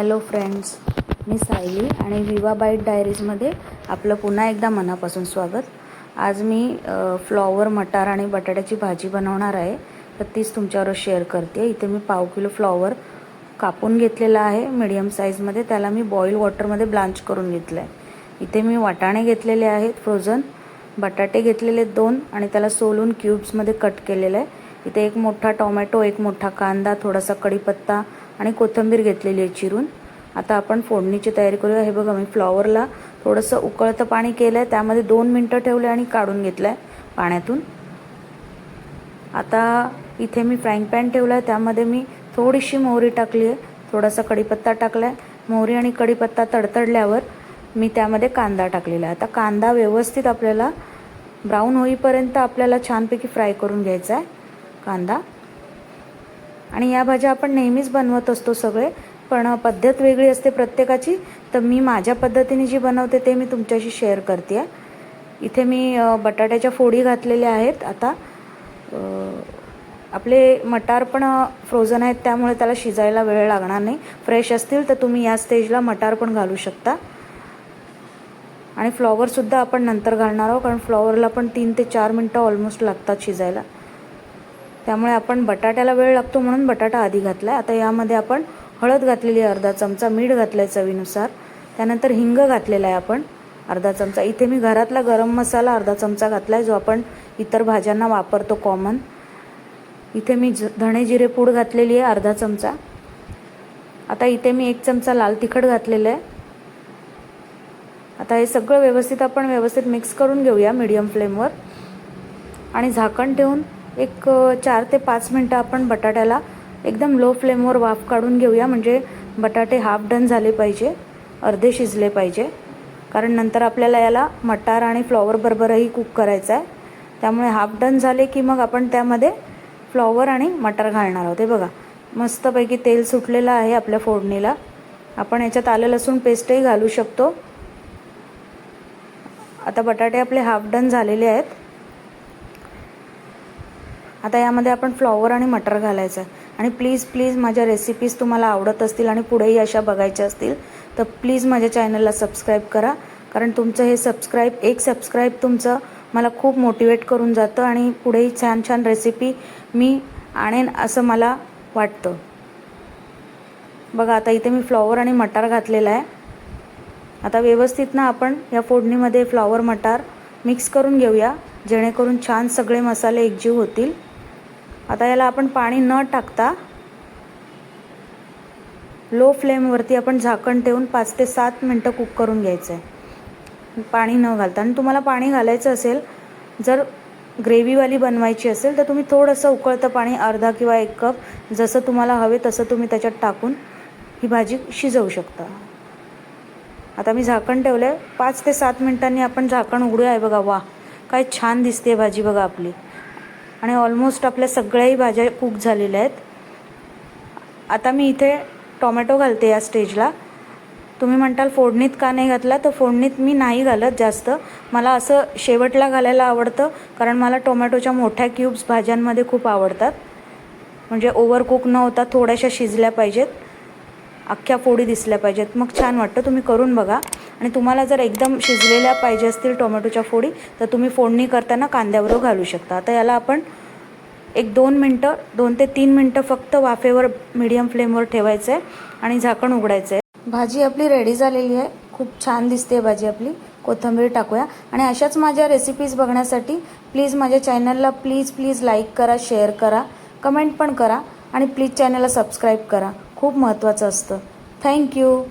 Hello friends, मी सायली आणि विवा bite डायरीजमध्ये आपलं पुन्हा एकदा मनापासून स्वागत. आज मी फ्लॉवर, मटार आणि बटाट्याची भाजी बनवणार आहे, तर तीच तुमच्याबरोबर शेअर करते. इथे मी पाव किलो फ्लॉवर कापून घेतलेला आहे मीडियम साईजमध्ये. त्याला मी बॉईल वॉटरमध्ये ब्लांच करून घेतलं आहे. इथे मी वाटाणे घेतलेले आहेत फ्रोझन, बटाटे घेतलेले 2 आणि त्याला सोलून क्यूब्समध्ये कट केलेलं आहे. इथे एक मोठा टोमॅटो, एक मोठा कांदा, थोडासा कढीपत्ता आणि कोथिंबीर घेतलेली आहे चिरून. आता आपण फोडणीची तयारी करूया. हे बघा, मी फ्लॉवरला थोडंसं उकळतं पाणी केलं आहे, त्यामध्ये 2 मिनटं ठेवले आणि काढून घेतलं आहे पाण्यातून. आता इथे मी फ्राईंग पॅन ठेवला आहे, त्यामध्ये मी थोडीशी मोहरी टाकली आहे, थोडासा कढीपत्ता टाकला आहे. मोहरी आणि कढीपत्ता तडतडल्यावर मी त्यामध्ये कांदा टाकलेला आहे. आता कांदा व्यवस्थित आपल्याला ब्राऊन होईपर्यंत आपल्याला छानपैकी फ्राय करून घ्यायचा आहे कांदा. आणि या भाज्या आपण नेहमीच बनवत असतो सगळे, पण पद्धत वेगळी असते प्रत्येकाची, तर मी माझ्या पद्धतीने जी बनवते ते मी तुमच्याशी शेअर करते आहे. इथे मी बटाट्याच्या फोडी घातलेल्या आहेत. आता आपले मटार पण फ्रोझन आहेत, त्यामुळे त्याला शिजायला वेळ लागणार नाही. फ्रेश असतील तर तुम्ही या स्टेजला मटार पण घालू शकता. आणि फ्लॉवरसुद्धा आपण नंतर घालणार आहोत, कारण फ्लॉवरला पण 3 ते 4 मिनटं ऑलमोस्ट लागतात शिजायला. त्यामुळे आपण बटाट्याला वेळ लागतो म्हणून बटाटा आधी घातला आहे. आता यामध्ये आपण हळद घातलेली आहे अर्धा चमचा, मीठ घातलं आहे चवीनुसार, त्यानंतर हिंग घातलेला आहे आपण अर्धा चमचा. इथे मी घरातला गरम मसाला अर्धा चमचा घातला आहे, जो आपण इतर भाज्यांना वापरतो कॉमन. इथे मी धणे जिरे पूड घातलेली आहे अर्धा चमचा. आता इथे मी 1 चमचा लाल तिखट घातलेलं आहे. आता हे सगळं व्यवस्थित मिक्स करून घेऊया मीडियम फ्लेमवर आणि झाकण ठेवून एक 4 ते 5 मिनटं आपण बटाट्याला एकदम लो फ्लेमवर वाफ काढून घेऊया. म्हणजे बटाटे हाफ डन झाले पाहिजे, अर्धे शिजले पाहिजे, कारण नंतर आपल्याला याला मटार आणि फ्लॉवर बरोबरही कुक करायचं आहे. त्यामुळे हाफ डन झाले की मग आपण त्यामध्ये फ्लॉवर आणि मटार घालणार आहोत. हे बघा, मस्तपैकी तेल सुटलेलं आहे आपल्या फोडणीला. आपण याच्यात आलं लसूण पेस्टही घालू शकतो. आता बटाटे आपले हाफ डन झालेले आहेत. आता यामध्ये आपण फ्लॉवर आणि मटर घालायचं आहे. आणि प्लीज माझ्या रेसिपीज तुम्हाला आवडत असतील आणि पुढेही अशा बघायच्या असतील तर प्लीज माझ्या चॅनलला सबस्क्राईब करा, कारण तुमचं हे एक सबस्क्राईब तुमचं मला खूप मोटिवेट करून जातं आणि पुढेही छान रेसिपी मी आणेन असं मला वाटतं. बघा, आता इथे मी फ्लॉवर आणि मटार घातलेला आहे. आता व्यवस्थित ना आपण या फोडणीमध्ये फ्लॉवर मटार मिक्स करून घेऊया, जेणेकरून छान सगळे मसाले एकजीव होतील. आता याला आपण पाणी न टाकता लो फ्लेमवरती आपण झाकण ठेवून 5 ते 7 मिनटं कुक करून घ्यायचं आहे, पाणी न घालता. आणि तुम्हाला पाणी घालायचं असेल, जर ग्रेव्हीवाली बनवायची असेल तर तुम्ही थोडंसं उकळतं पाणी, अर्धा किंवा 1 कप, जसं तुम्हाला हवे तसं तुम्ही त्याच्यात टाकून ही भाजी शिजवू शकता. आता मी झाकण ठेवलं आहे. 5 ते 7 मिनटांनी आपण झाकण उघडूया. आहे बघा, वा काय छान दिसते भाजी बघा आपली. आणि ऑलमोस्ट आपल्या सगळ्याही भाज्या कुक झालेल्या आहेत. आता मी इथे टोमॅटो घालते या स्टेजला. तुम्ही म्हणताल फोडणीत का नाही घातला, तर फोडणीत मी नाही घालत जास्त. मला असं शेवटला घालायला आवडतं, कारण मला टोमॅटोच्या मोठ्या क्यूब्स भाज्यांमध्ये खूप आवडतात. म्हणजे ओव्हर कुक न होता थोड्याशा शिजल्या पाहिजेत, अख्ख्या फोडी दिसल्या पाहिजेत, मग छान वाटतं. तुम्ही करून बघा. आणि तुम्हाला जर एकदम शिजलेल्या पाहिजे असतील टोमॅटोच्या फोडी, तर तुम्ही फोडणी करताना कांद्याबरोबर घालू शकता. आता याला आपण 2 ते 3 मिनटं फक्त वाफेवर मीडियम फ्लेमवर ठेवायचं आहे आणि झाकण उघडायचं आहे. भाजी आपली रेडी झालेली आहे. खूप छान दिसते भाजी आपली. कोथिंबीर टाकूया. आणि अशाच माझ्या रेसिपीज बघण्यासाठी प्लीज माझ्या चॅनलला प्लीज लाईक करा, शेअर करा, कमेंट पण करा आणि प्लीज चॅनलला सबस्क्राईब करा. खूप महत्त्वाचं असतं. थँक्यू.